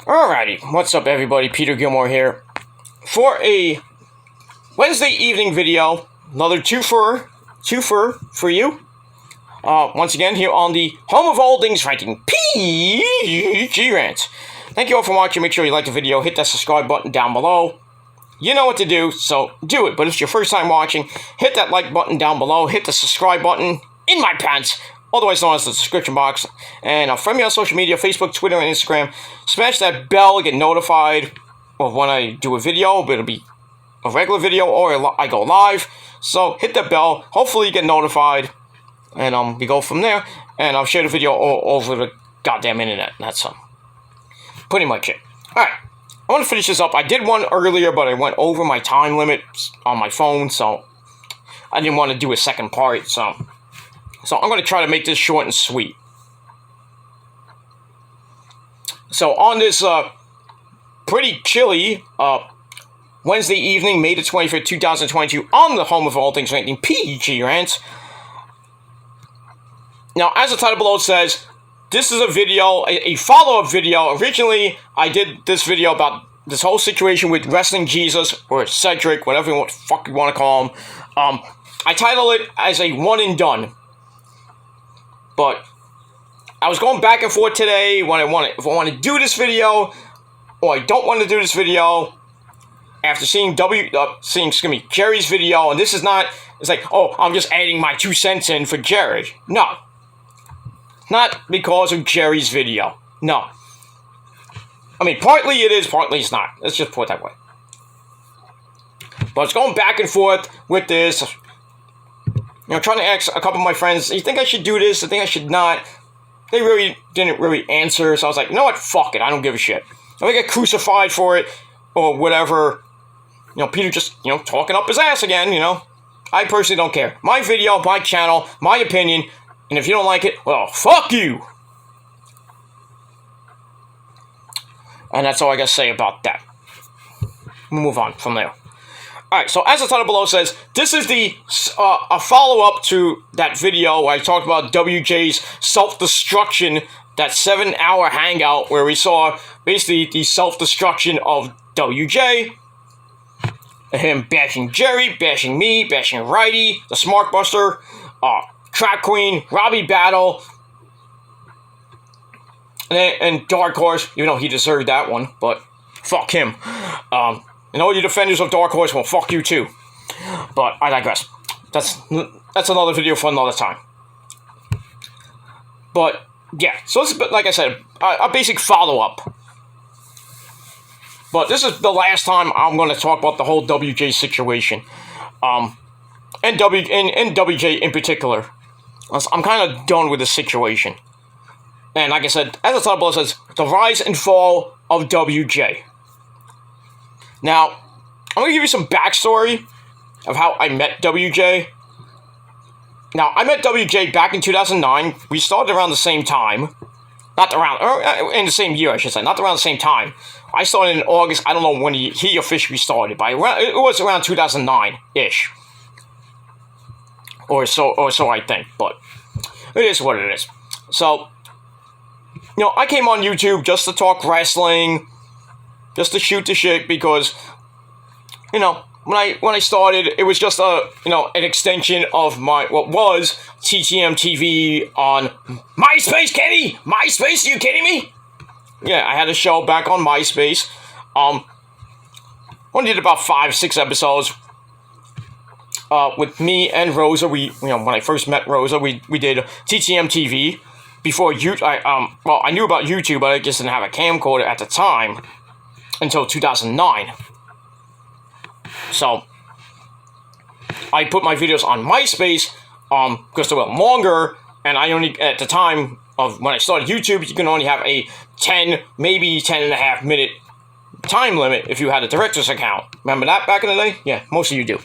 Alrighty, what's up everybody, Peter Gilmore here for a Wednesday evening video, another twofer for you. Once again here on the home of all things fighting, PG Rants. Thank you all for watching. Make sure you like the video, hit that subscribe button down below. You know what to do, so do it. But if it's your first time watching, hit that like button down below, hit the subscribe button in my pants, otherwise known as the description box, and friend me on social media, Facebook, Twitter, and Instagram. Smash that bell, get notified of when I do a video, but it'll be a regular video or I go live. So hit that bell, hopefully you get notified, and we go from there, and I'll share the video all over the goddamn internet. That's pretty much it. Alright, I want to finish this up. I did one earlier, but I went over my time limit on my phone, so I didn't want to do a second part, so I'm going to try to make this short and sweet. So on this pretty chilly Wednesday evening, May the 25th, 2022, on the home of all things ranking, PG Rants. Now, as the title below says, this is a video, a follow-up video. Originally, I did this video about this whole situation with Wrestlingjesus, or Cedric, whatever the fuck you want to call him. I titled it as a one and done. But I was going back and forth today if I want to do this video or I don't want to do this video after seeing Jerry's video, and this is not, it's like, oh, I'm just adding my 2 cents in for Jerry. No. Not because of Jerry's video. No. I mean, partly it is, partly it's not. Let's just put it that way. But it's going back and forth with this. You know, trying to ask a couple of my friends, you think I should do this? I think I should not. They really didn't really answer, so I was like, you know what? Fuck it. I don't give a shit. If I get crucified for it or whatever, you know, Peter just, you know, talking up his ass again, you know. I personally don't care. My video, my channel, my opinion, and if you don't like it, well, fuck you. And that's all I got to say about that. We'll move on from there. Alright, so as the title below says, this is the a follow-up to that video where I talked about WJ's self-destruction, that 7-hour hangout where we saw basically the self-destruction of WJ, him bashing Jerry, bashing me, bashing Righty, the Smart Buster, Track Queen, Robbie Battle, and Dark Horse, even though he deserved that one, but fuck him. And all you defenders of Dark Horse, well, fuck you too. But I digress. That's another video for another time. But yeah, so this is, like I said, a basic follow-up. But this is the last time I'm going to talk about the whole WJ situation, and WJ in particular. I'm kind of done with the situation. And like I said, as the title below says, the rise and fall of WJ. Now, I'm going to give you some backstory of how I met WJ. Now, I met WJ back in 2009. We started around the same time. In the same year, I should say. Not around the same time. I started in August. I don't know when he officially started, but it was around 2009-ish. Or so I think, but it is what it is. So, you know, I came on YouTube just to talk wrestling, just to shoot the shit, because, you know, when I started, it was just an extension of what was TTM TV on MySpace, Kenny! MySpace, are you kidding me? Yeah, I had a show back on MySpace. Only did about 5-6 episodes. With me and Rosa, when I first met Rosa, we did TTM TV. Before I knew about YouTube, but I just didn't have a camcorder at the time until 2009. So I put my videos on MySpace because they were longer, and I only, at the time of when I started YouTube, you can only have a 10, maybe 10.5 minute time limit if you had a director's account. Remember that back in the day? Yeah, most of you do.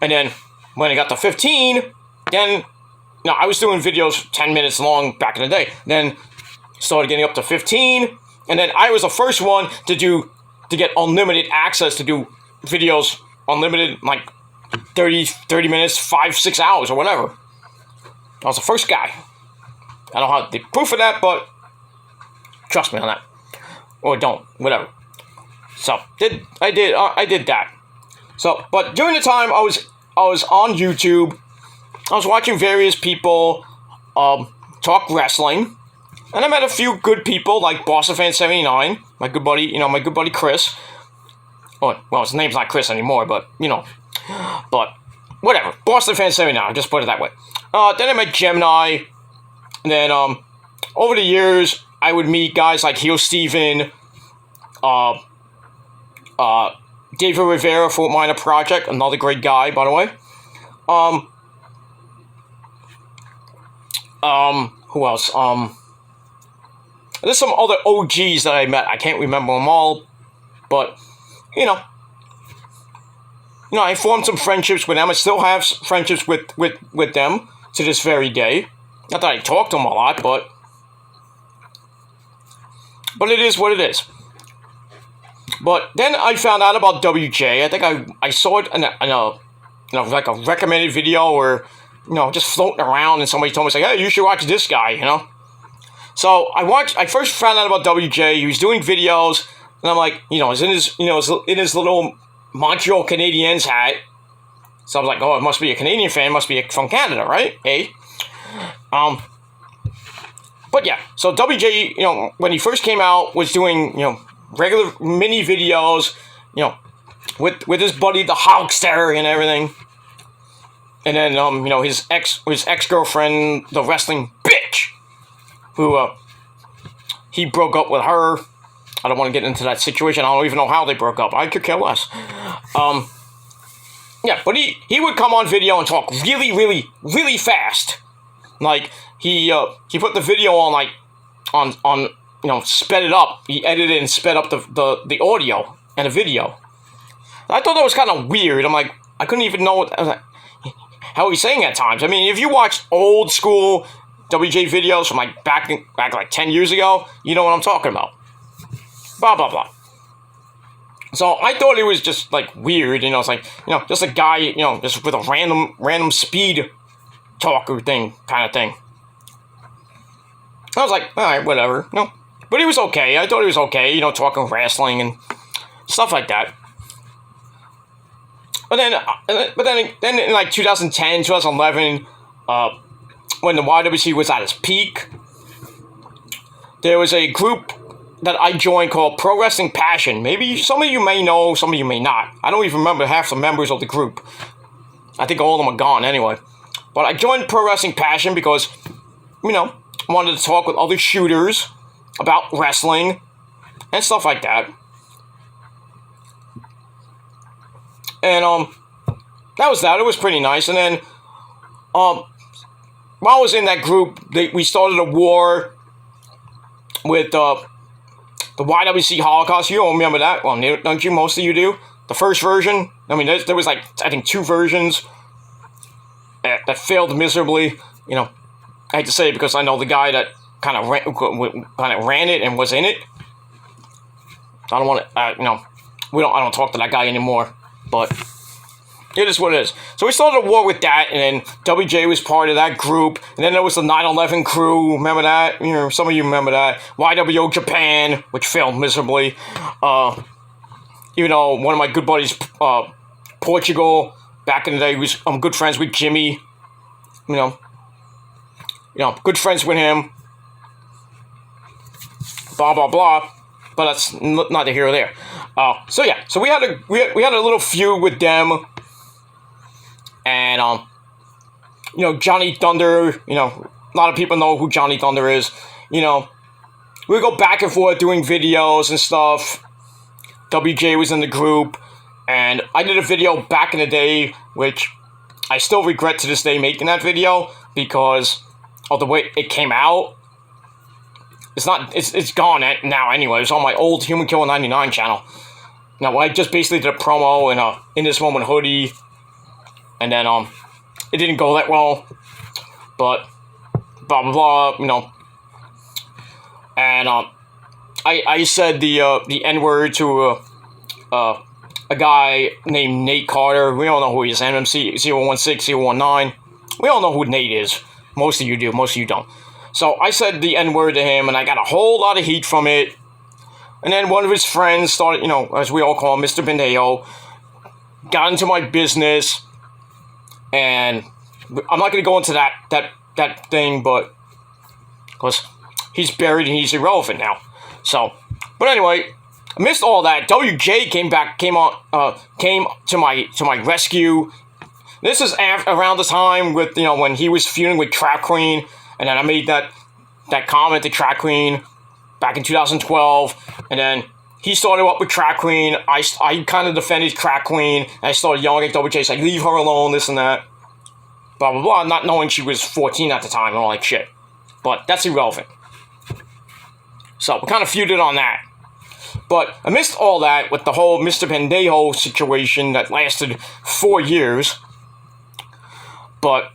And then when I got to 15, then I was doing videos 10 minutes long back in the day. Then started getting up to 15, and then I was the first one to get unlimited access to do videos unlimited, like 30 minutes, 5-6 hours or whatever. I was the first guy. I don't have the proof of that, but trust me on that. or don't, whatever. So I did that. So, but during the time I was on YouTube, I was watching various people talk wrestling, and I met a few good people like BostonFan79, my good buddy Chris. Oh, well, his name's not Chris anymore, but but whatever. BostonFan79, I'll just put it that way. Then I met Gemini, and then over the years I would meet guys like Heel Steven, David Rivera, Fort Minor Project, another great guy, by the way. Who else? There's some other OGs that I met. I can't remember them all, but I formed some friendships with them. I still have friendships with them to this very day. Not that I talk to them a lot, but it is what it is. But then I found out about WJ. I think I saw it in a like a recommended video, or just floating around, and somebody told me, like, hey, you should watch this guy, So I first found out about WJ. He was doing videos, and I'm like, he's in his little Montreal Canadiens hat. So I was like, oh, it must be a Canadian fan, must be from Canada, right? Hey. But yeah, so WJ, when he first came out, was doing, regular mini videos, with his buddy, the Hulkster, and everything. And then, his ex-girlfriend, the wrestling bitch, who, he broke up with her. I don't want to get into that situation. I don't even know how they broke up. I could care less. Yeah, but he would come on video and talk really, really, really fast. Like, he put the video on sped it up. He edited and sped up the audio and the video. I thought that was kind of weird. I'm like, I couldn't even know how he's saying at times. I mean, if you watch old school WJ videos from back like 10 years ago, you know what I'm talking about. Blah, blah, blah. So I thought it was just weird, it's like, just a guy, just with a random speed talker kind of thing. I was like, all right, whatever. But he was okay. I thought he was okay, talking wrestling and stuff like that. But then in 2010, 2011, when the YWC was at its peak, there was a group that I joined called Pro Wrestling Passion. Maybe some of you may know, some of you may not. I don't even remember half the members of the group. I think all of them are gone anyway. But I joined Pro Wrestling Passion because, wanted to talk with other shooters about wrestling and stuff like that. And that was that. It was pretty nice. And then while I was in that group, we started a war with the YWC Holocaust. You don't remember that? Well, don't you? Most of you do. The first version. I mean, there was I think 2 versions that failed miserably. I hate to say it because I know the guy that kind of ran it and was in it. I don't want to. I don't talk to that guy anymore. But it is what it is. So we started a war with that, and then WJ was part of that group. And then there was the 9/11 crew. Remember that? Some of you remember that. YWO Japan, which failed miserably. Even though one of my good buddies, Portugal, back in the day, I'm good friends with Jimmy. Good friends with him. Blah blah blah. But that's neither here or there. So yeah, so we had a little feud with them, and Johnny Thunder. A lot of people know who Johnny Thunder is. We go back and forth doing videos and stuff. WJ was in the group, and I did a video back in the day, which I still regret to this day making that video because of the way it came out. It's gone now anyway. It's on my old Human Killer 99 channel. Now, I just basically did a promo in this moment hoodie, and then it didn't go that well, but blah blah blah, and I said the N-word to a guy named Nate Carter. We all know who he is. MMC 016 019. We all know who Nate is. Most of you do. Most of you don't. So I said the N-word to him, and I got a whole lot of heat from it. And then one of his friends started, as we all call him, Mr. Bendejo, got into my business, and I'm not going to go into that thing, but because he's buried and he's irrelevant now. So, but anyway, amidst all that, WJ came to my rescue. This is around the time with when he was feuding with Trap Queen, and then I made that comment to Trap Queen back in 2012, and then he started up with Trap Queen. I kind of defended Trap Queen, and I started yelling at WJ, like, leave her alone, this and that, blah blah blah, not knowing she was 14 at the time and all that shit. But that's irrelevant. So we kind of feuded on that. But amidst all that, with the whole Mr. Pendejo situation that lasted 4 years, but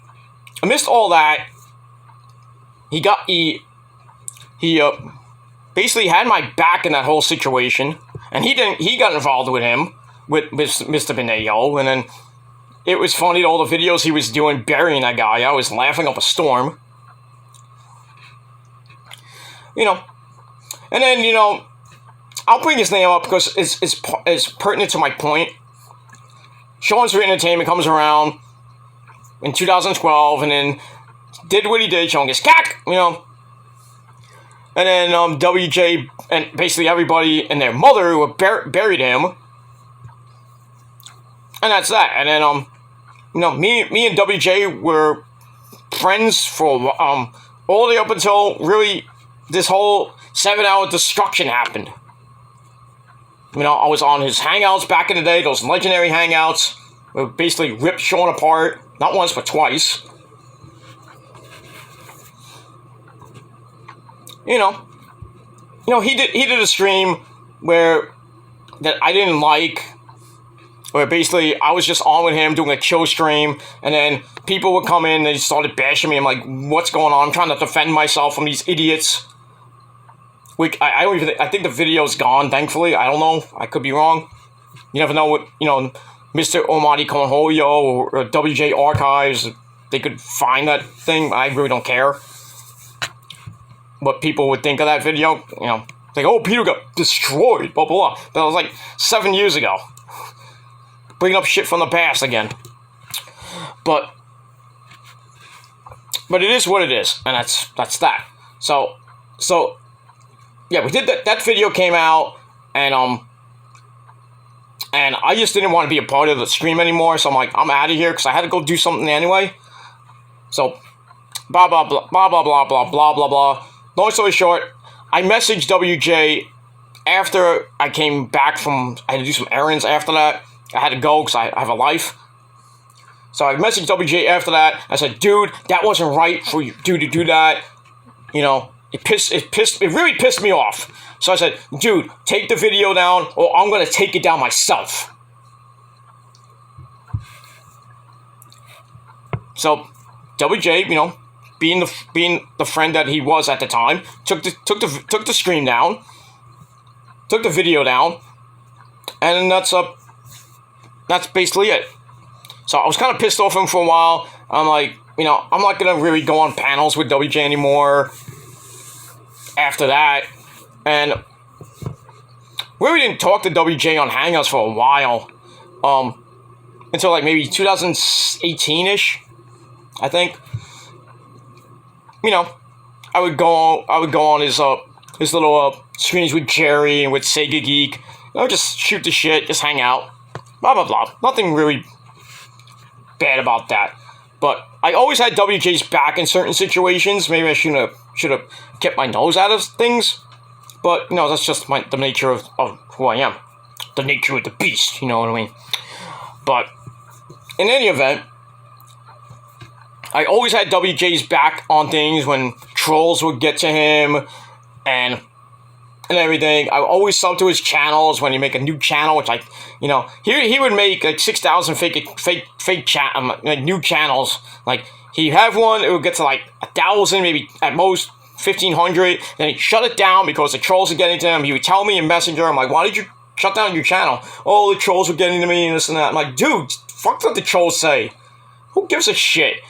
amidst all that, he basically had my back in that whole situation, and he got involved with Mr. Pendejo, and then it was funny, all the videos he was doing burying that guy. I was laughing up a storm. And then, I'll bring his name up because it's pertinent to my point. Sean's for Entertainment comes around in 2012 and then did what he did. Sean gets cack, And then WJ and basically everybody and their mother buried him. And that's that. And then, me and WJ were friends for all the way up until really this whole 7-hour destruction happened. I was on his hangouts back in the day, those legendary hangouts, where basically ripped Sean apart, not once but twice. He did a stream that I didn't like, where basically I was just on with him doing a chill stream, and then people would come in and they started bashing me. I'm like, what's going on? I'm trying to defend myself from these idiots. I think the video's gone, thankfully. I don't know. I could be wrong. You never know what, Mr. Omadi Konhoyo or WJ Archives, they could find that thing. I really don't care what people would think of that video. Like, oh, Peter got destroyed, blah, blah, blah. That was like 7 years ago. Bringing up shit from the past again. But it is what it is, and that's that. So yeah, we did that video came out, and I just didn't want to be a part of the stream anymore, so I'm like, I'm out of here, because I had to go do something anyway. So, blah, blah, blah, blah, blah, blah, blah, blah, blah, blah. Long story short, I messaged WJ after I came back I had to do some errands after that. I had to go, because I have a life. So I messaged WJ after that. I said, dude, that wasn't right for you to do that. It really pissed me off. So I said, dude, take the video down, or I'm gonna take it down myself. So WJ, being the friend that he was at the time, took the stream down, took the video down, and that's basically it. So I was kind of pissed off him for a while. I'm like, I'm not gonna really go on panels with WJ anymore after that, and we really didn't talk to WJ on Hangouts for a while, until like maybe 2018-ish, I think. I would go on his little streams with Jerry and with Sega Geek. Just shoot the shit, just hang out, blah blah blah. Nothing really bad about that. But I always had WJ's back in certain situations. Maybe I should have kept my nose out of things. But, that's just the nature of who I am. The nature of the beast, you know what I mean? But, in any event, I always had WJ's back on things when trolls would get to him and everything. I always sub to his channels when he make a new channel, which he would make like 6,000 fake new channels. Like, he'd have one, it would get to like 1,000, maybe at most 1,500, then he'd shut it down because the trolls are getting to him. He would tell me in Messenger, I'm like, why did you shut down your channel? Oh, the trolls were getting to me and this and that. I'm like, dude, fuck what the trolls say. Who gives a shit?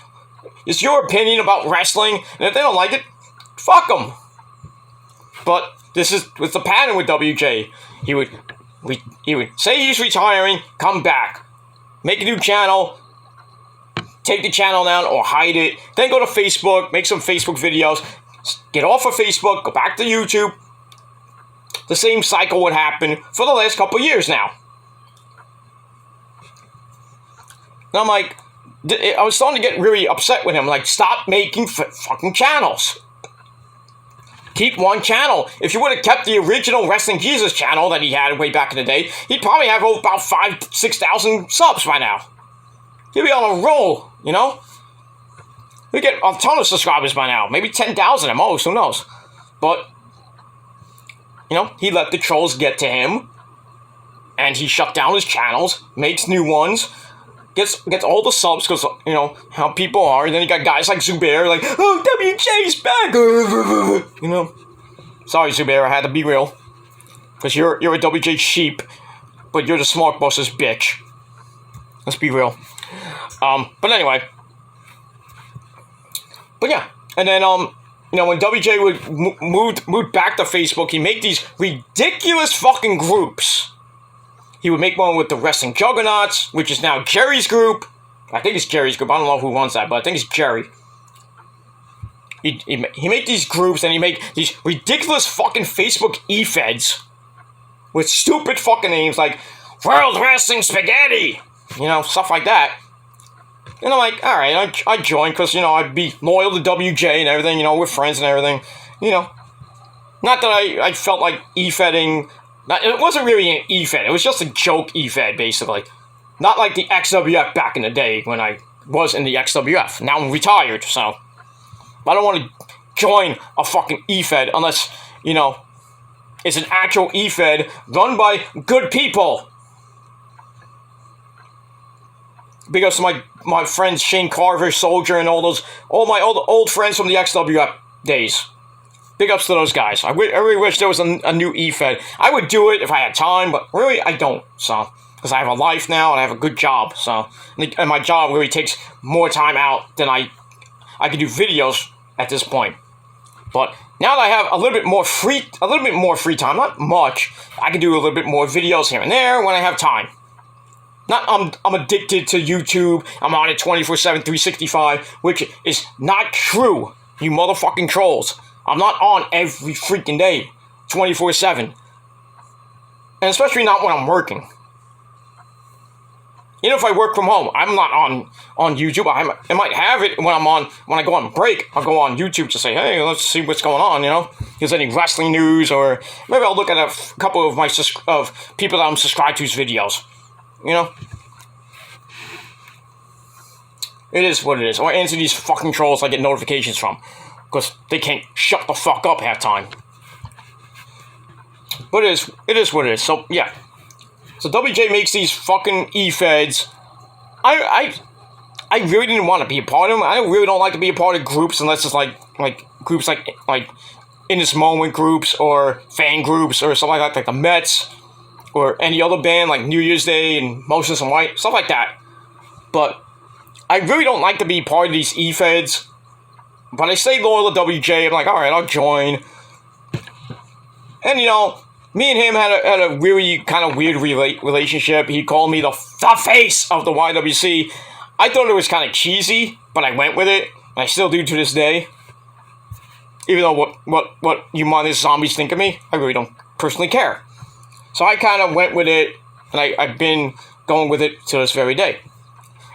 It's your opinion about wrestling, and if they don't like it, fuck them. But this was the pattern with WJ. He would say he's retiring, come back, make a new channel, take the channel down or hide it, then go to Facebook, make some Facebook videos, get off of Facebook, go back to YouTube. The same cycle would happen for the last couple of years now. And I'm like, I was starting to get really upset with him. Like, stop making fucking channels. Keep one channel. If you would have kept the original Wrestling Jesus channel that he had way back in the day, he'd probably have about 6,000 subs by now. He'd be on a roll, you know? He'd get a ton of subscribers by now. Maybe 10,000 at most, who knows? But, you know, he let the trolls get to him. And he shut down his channels, makes new ones, gets all the subs because, you know, how people are. And then you got guys like Zubair, like, oh, WJ's back. You know. Sorry, Zubair, I had to be real. Because you're a WJ sheep, but you're the smart boss's bitch. Let's be real. But anyway. But yeah. And then, you know, when WJ would move back to Facebook, he'd make these ridiculous fucking groups. He would make one with the Wrestling Juggernauts, which is now Jerry's group. I think it's Jerry's group. I don't know who runs that, but I think it's Jerry. He make these groups, and he make these ridiculous fucking Facebook e-feds with stupid fucking names like World Wrestling Spaghetti, you know, stuff like that. And I'm like, all right, I joined because, you know, I'd be loyal to WJ and everything, you know, we're friends and everything, you know. Not that I felt like e-fedding. It wasn't really an e-fed. It was just a joke e-fed, basically. Not like the XWF back in the day when I was in the XWF. Now I'm retired, so I don't want to join a fucking e-fed unless, you know, it's an actual e-fed run by good people. Big ups to my friends Shane Carver, Soldier, and all my old friends from the XWF days. Big ups to those guys. I really wish there was a new e-fed. I would do it if I had time, but really I don't. So, because I have a life now and I have a good job. So, and my job really takes more time out than I can do videos at this point. But now that I have a little bit more free time, not much, I can do a little bit more videos here and there when I have time. Not I'm addicted to YouTube. I'm on it 24/7, 365, which is not true. You motherfucking trolls. I'm not on every freaking day, 24/7. And especially not when I'm working. Even if I work from home, I'm not on YouTube. I might have it when I go on break. I'll go on YouTube to say, hey, let's see what's going on, you know? If there's any wrestling news, or maybe I'll look at a couple of people that I'm subscribed to's videos. You know? It is what it is. Or answer these fucking trolls I get notifications from. Because they can't shut the fuck up half time. But it is what it is. So, yeah. So, WJ makes these fucking e-feds. I really didn't want to be a part of them. I really don't like to be a part of groups unless it's like groups like In This Moment groups or fan groups or something like that, like the Mets or any other band like New Year's Day and Motions and White, stuff like that. But I really don't like to be part of these e-feds. But I stay loyal to WJ. I'm like, all right, I'll join. And, you know, me and him had a really kind of weird relationship. He called me the face of the YWC. I thought it was kind of cheesy, but I went with it. And I still do to this day. Even though what you mindless zombies think of me, I really don't personally care. So I kind of went with it, and I've been going with it to this very day.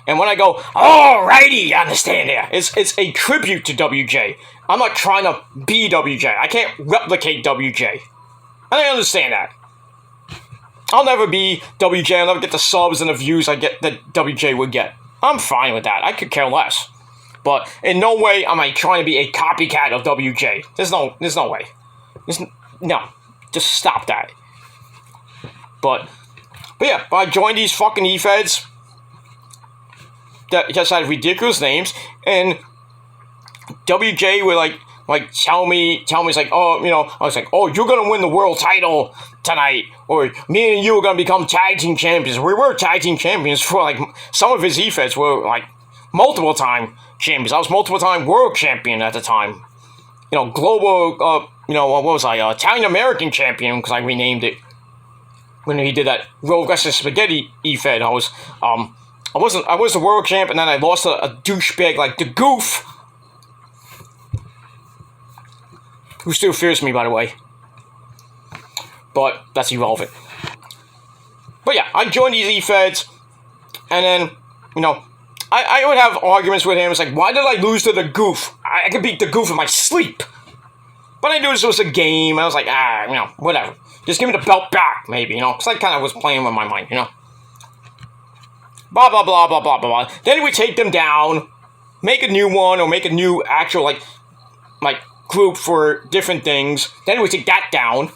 And when I go, alrighty, you understand there, it's a tribute to WJ. I'm not trying to be WJ. I can't replicate WJ. And I understand that. I'll never be WJ. I'll never get the subs and the views I get that WJ would get. I'm fine with that. I could care less. But in no way am I trying to be a copycat of WJ. There's no way. No. Just stop that. But yeah, I joined these fucking e-feds that just had ridiculous names, and WJ would like tell me, it's like, oh, you know, I was like, oh, you're gonna win the world title tonight, or me and you are gonna become tag team champions. We were tag team champions for like some of his e-feds were like multiple time champions. I was multiple time world champion at the time. You know, global what was I, Italian American champion, because I renamed it when he did that Road Wrestling Spaghetti E-Fed. I was the world champ, and then I lost a douchebag like the Goof, who still fears me, by the way. But that's irrelevant. But yeah, I joined these E-Feds, and then, I would have arguments with him. It's like, why did I lose to the Goof? I could beat the Goof in my sleep. But I knew this was a game. I was like, whatever. Just give me the belt back, maybe, because I kind of was playing with my mind, Blah, blah, blah, blah, blah, blah, blah. Then he would take them down, make a new one, or make a new actual, like group for different things. Then he would take that down.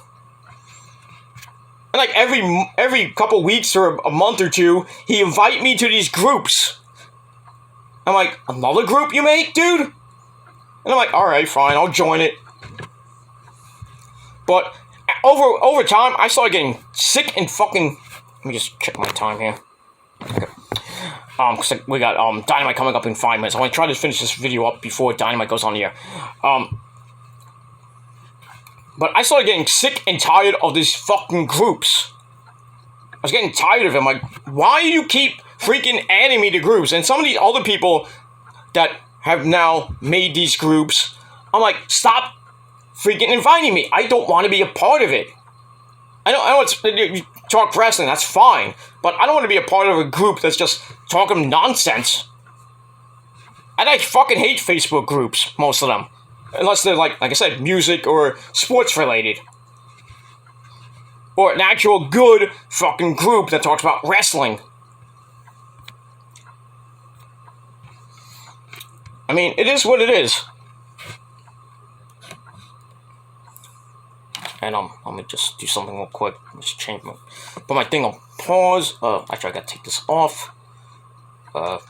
And, like, every couple weeks or a month or two, he invite me to these groups. I'm like, another group you make, dude? And I'm like, alright, fine, I'll join it. But over time, I started getting sick and fucking... Let me just check my time here. Okay. Cause we got Dynamite coming up in 5 minutes. I want to try to finish this video up before Dynamite goes on the air. But I started getting sick and tired of these fucking groups. I was getting tired of them. Like, why do you keep freaking adding me to groups? And some of the other people that have now made these groups, I'm like, stop freaking inviting me. I don't want to be a part of it. I know it's talk wrestling, that's fine. But I don't want to be a part of a group that's just talking nonsense. And I fucking hate Facebook groups, most of them. Unless they're, like I said, music or sports related. Or an actual good fucking group that talks about wrestling. I mean, it is what it is. And let me just do something real quick. Just change put my thing on pause. Actually, I gotta take this off. Let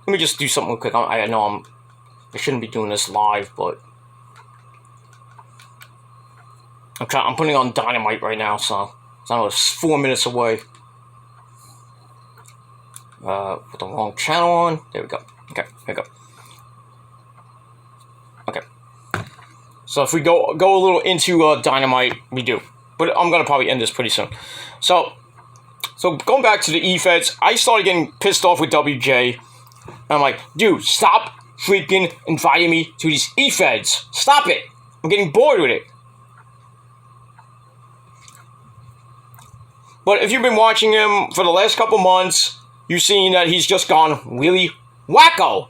me just do something real quick. I know I shouldn't be doing this live, but I'm putting on Dynamite right now, so I know it's 4 minutes away. Put the wrong channel on. There we go. Okay, there we go. Okay. So if we go a little into Dynamite, we do. But I'm gonna probably end this pretty soon. So going back to the E-Feds, I started getting pissed off with WJ. I'm like, dude, stop freaking inviting me to these E-Feds. Stop it. I'm getting bored with it. But if you've been watching him for the last couple months, you've seen that he's just gone really wacko.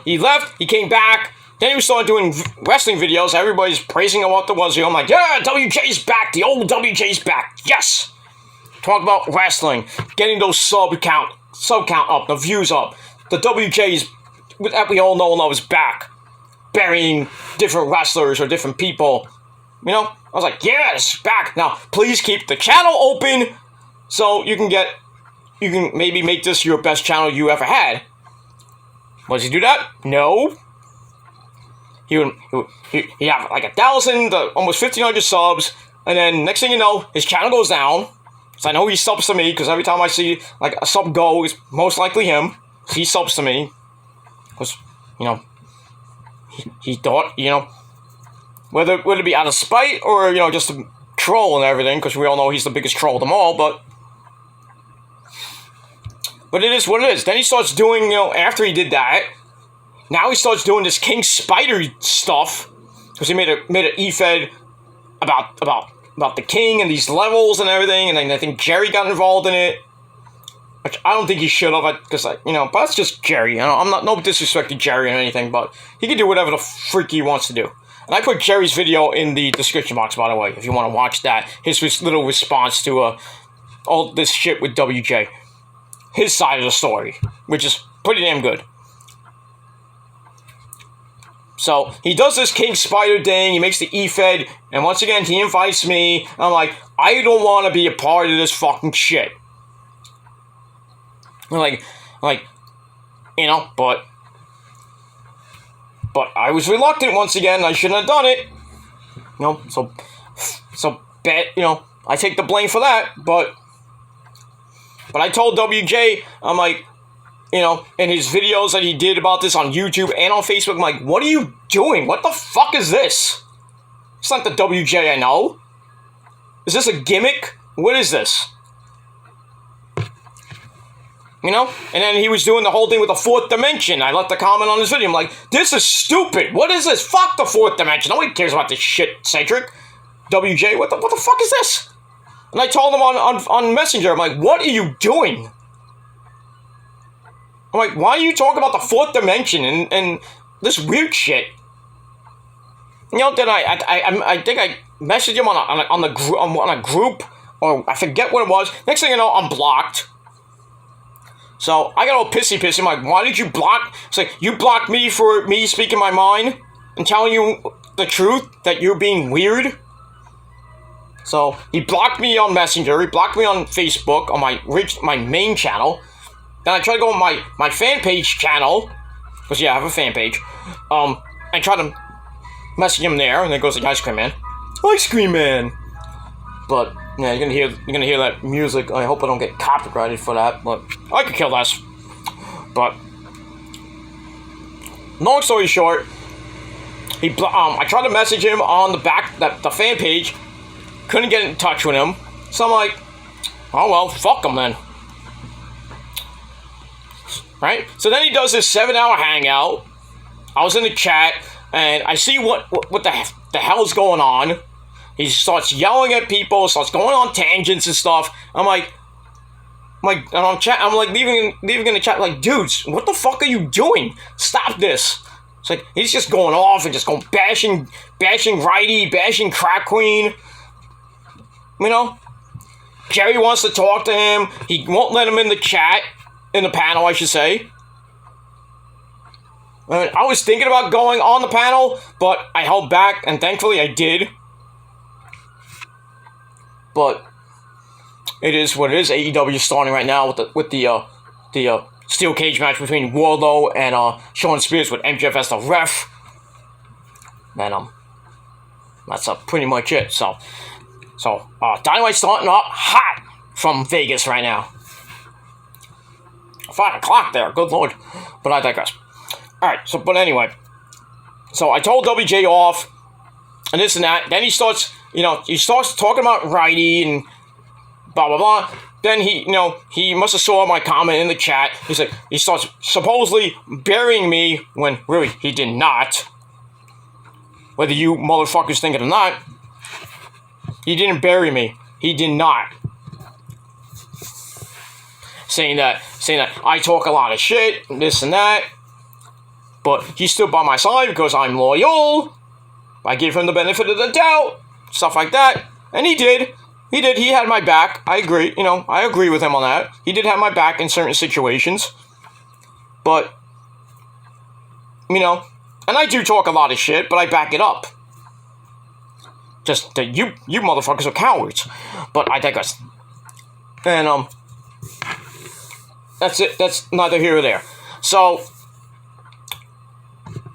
He left, he came back, then he started doing wrestling videos. Everybody's praising him what there was. I'm like, yeah, WJ's back. The old WJ's back. Yes. Talk about wrestling. Getting those sub count up, the views up. The WJ's that we all know and love is back. Burying different wrestlers or different people. I was like, yes, back. Now, please keep the channel open so you can maybe make this your best channel you ever had. Does he do that? No. He have like 1,000, almost 1,500 subs, and then next thing you know, his channel goes down. So I know he subs to me, because every time I see like a sub go, it's most likely him. He subs to me. Because, he thought, whether it be out of spite or, just a troll and everything, because we all know he's the biggest troll of them all, but it is what it is. Then he starts doing, after he did that, now he starts doing this King Spider stuff, because he made an E-Fed about the King and these levels and everything, and then I think Jerry got involved in it. Which I don't think he should have, because, but that's just Jerry. I'm not, no disrespect to Jerry or anything, but he can do whatever the freak he wants to do. And I put Jerry's video in the description box, by the way, if you want to watch that. His little response to all this shit with WJ. His side of the story, which is pretty damn good. So, he does this King Spider thing, he makes the E-Fed, and once again, he invites me. I'm like, I don't want to be a part of this fucking shit. But I was reluctant once again. I shouldn't have done it. So bet, I take the blame for that. But I told WJ, I'm like, you know, in his videos that he did about this on YouTube and on Facebook. I'm like, what are you doing? What the fuck is this? It's not the WJ I know. Is this a gimmick? What is this? You know? And then he was doing the whole thing with the fourth dimension. I left a comment on his video. I'm like, this is stupid. What is this? Fuck the fourth dimension. Nobody cares about this shit, Cedric. WJ, what the fuck is this? And I told him on Messenger, I'm like, what are you doing? I'm like, why are you talking about the fourth dimension and this weird shit? You know, then I think I messaged him on a group, or I forget what it was. Next thing you know, I'm blocked. So I got all pissy. I'm like, why did you block? It's like, you blocked me for me speaking my mind and telling you the truth that you're being weird. So he blocked me on Messenger. He blocked me on Facebook on my main channel. Then I tried to go on my fan page channel, because yeah, I have a fan page. I tried to message him there, and then goes the Ice Cream Man. Ice Cream Man. But yeah, you're gonna hear that music. I hope I don't get copyrighted for that, but I could kill this. But long story short, I tried to message him on the fan page. Couldn't get in touch with him. So I'm like, oh well, fuck him then. Right? So then he does this 7-hour hangout. I was in the chat, and I see what the hell's going on. He starts yelling at people, starts going on tangents and stuff. I'm like, and I'm like leaving in the chat, like, dudes, what the fuck are you doing? Stop this. It's like, he's just going off and just going bashing Righty, bashing Crack Queen. You know? Jerry wants to talk to him. He won't let him in the chat. In the panel, I should say. I mean, I was thinking about going on the panel, but I held back, and thankfully I did. But it is what it is. AEW is starting right now with the steel cage match between Wardlow and Shawn Spears with MJF as the ref. And that's pretty much it. So Dynamite's starting up hot from Vegas right now. 5 o'clock there, good lord. But I digress. Alright, but anyway. So I told WJ off, and this and that. Then he starts talking about Righty and blah, blah, blah. Then he must have saw my comment in the chat. He starts supposedly burying me when really he did not. Whether you motherfuckers think it or not, he didn't bury me. He did not. Saying that I talk a lot of shit, and this and that. But he stood by my side because I'm loyal. I gave him the benefit of the doubt. Stuff like that. And he did. He had my back. I agree. I agree with him on that. He did have my back in certain situations. But, and I do talk a lot of shit, but I back it up. Just that you motherfuckers are cowards. But I digress. And, that's it. That's neither here or there. So,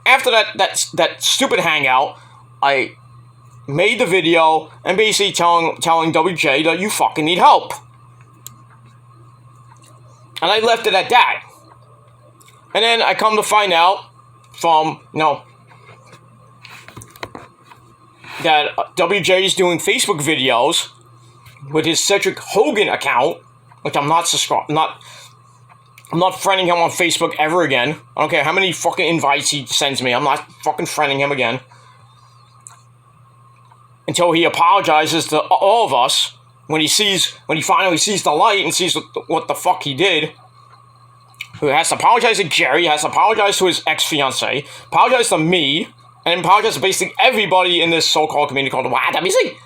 after that stupid hangout, I made the video and basically telling WJ that you fucking need help. And I left it at that. And then I come to find out from, that WJ is doing Facebook videos with his Cedric Hogan account, which I'm not friending him on Facebook ever again. I don't care how many fucking invites he sends me. I'm not fucking friending him again. Until he apologizes to all of us when he finally sees the light and sees what the fuck he did. He has to apologize to Jerry, has to apologize to his ex-fiancée, apologize to me, and apologize to basically everybody in this so-called community called the YWC.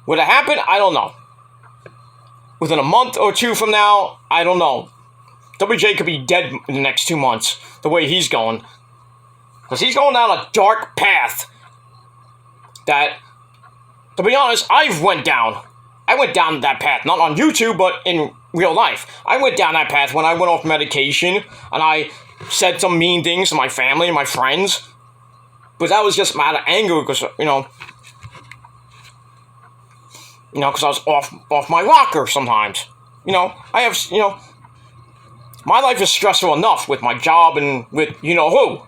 Would it happen? I don't know. Within a month or two from now, I don't know. WJ could be dead in the next 2 months, the way he's going. Because he's going down a dark path that, to be honest, I went down that path. Not on YouTube, but in real life. I went down that path when I went off medication, and I said some mean things to my family and my friends. But that was just out of anger, because, because I was off my rocker sometimes. I have, My life is stressful enough with my job and with you-know-who.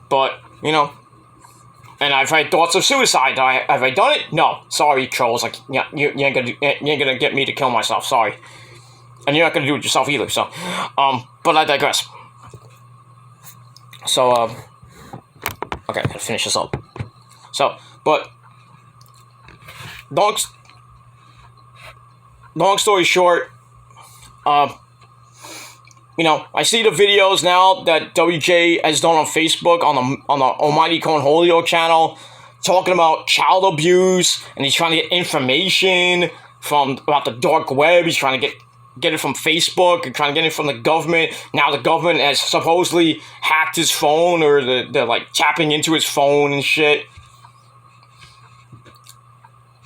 But, and I've had thoughts of suicide. Have I done it? No. Sorry, trolls. Like, yeah, you ain't gonna get me to kill myself. Sorry. And you're not gonna do it yourself either, so. But I digress. So, okay, gotta finish this up. So, but, long story short, I see the videos now that WJ has done on Facebook on the Almighty Cornholio channel, talking about child abuse, and he's trying to get information about the dark web. He's trying to get it from Facebook and trying to get it from the government. Now the government has supposedly hacked his phone, or they're like tapping into his phone and shit.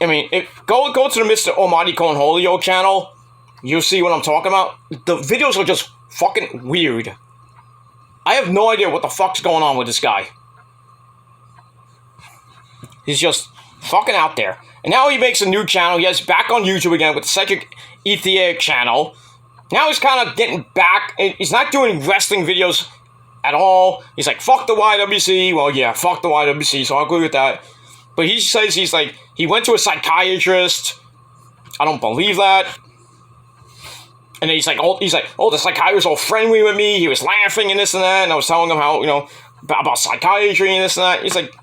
I mean, go to the Mr. Almighty Cornholio channel. You'll see what I'm talking about. The videos are just fucking weird. I have no idea what the fuck's going on with this guy. He's just fucking out there. And now he makes a new channel. He has back on YouTube again with the Cedric Ethier channel. Now he's kind of getting back. He's not doing wrestling videos at all. He's like, fuck the YWC. Well, yeah, fuck the YWC, so I agree with that. But he says he went to a psychiatrist. I don't believe that. And then he's like, the psychiatrist all friendly with me. He was laughing and this and that. And I was telling him how, about psychiatry and this and that. He's like,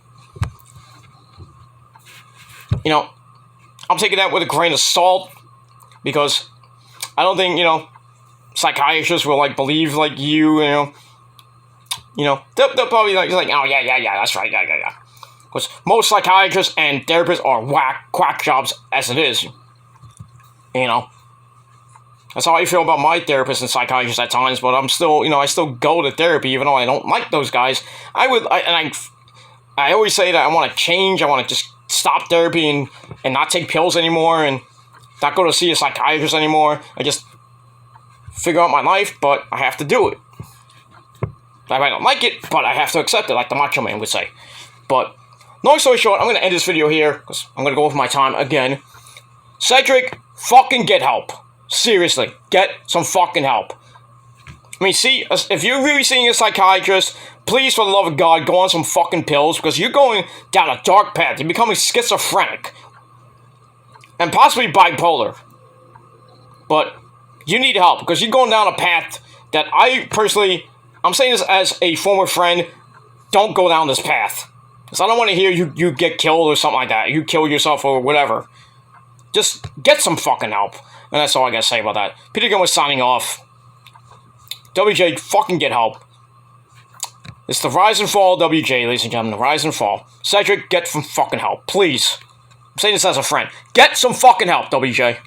I'm taking that with a grain of salt, because I don't think, psychiatrists will, like, believe, like, they'll probably, like, oh, yeah, that's right, yeah. Because most psychiatrists and therapists are quack jobs as it is, That's how I feel about my therapist and psychiatrist at times, but I'm still, I still go to therapy, even though I don't like those guys. I always say that I want to change. I want to just stop therapy and not take pills anymore and not go to see a psychiatrist anymore. I just figure out my life, but I have to do it. I might not like it, but I have to accept it, like the Macho Man would say. But, long story short, I'm going to end this video here, because I'm going to go over my time again. Cedric, fucking get help. Seriously, get some fucking help. I mean, see, if you're really seeing a psychiatrist, please, for the love of God, go on some fucking pills, because you're going down a dark path. You're becoming schizophrenic. And possibly bipolar. But you need help, because you're going down a path that I'm saying this as a former friend, don't go down this path. Because I don't want to hear you get killed or something like that. You kill yourself or whatever. Just get some fucking help. And that's all I gotta say about that. Peter Gunn was signing off. WJ, fucking get help. It's the rise and fall of WJ, ladies and gentlemen. The rise and fall. Cedric, get some fucking help. Please. I'm saying this as a friend. Get some fucking help, WJ.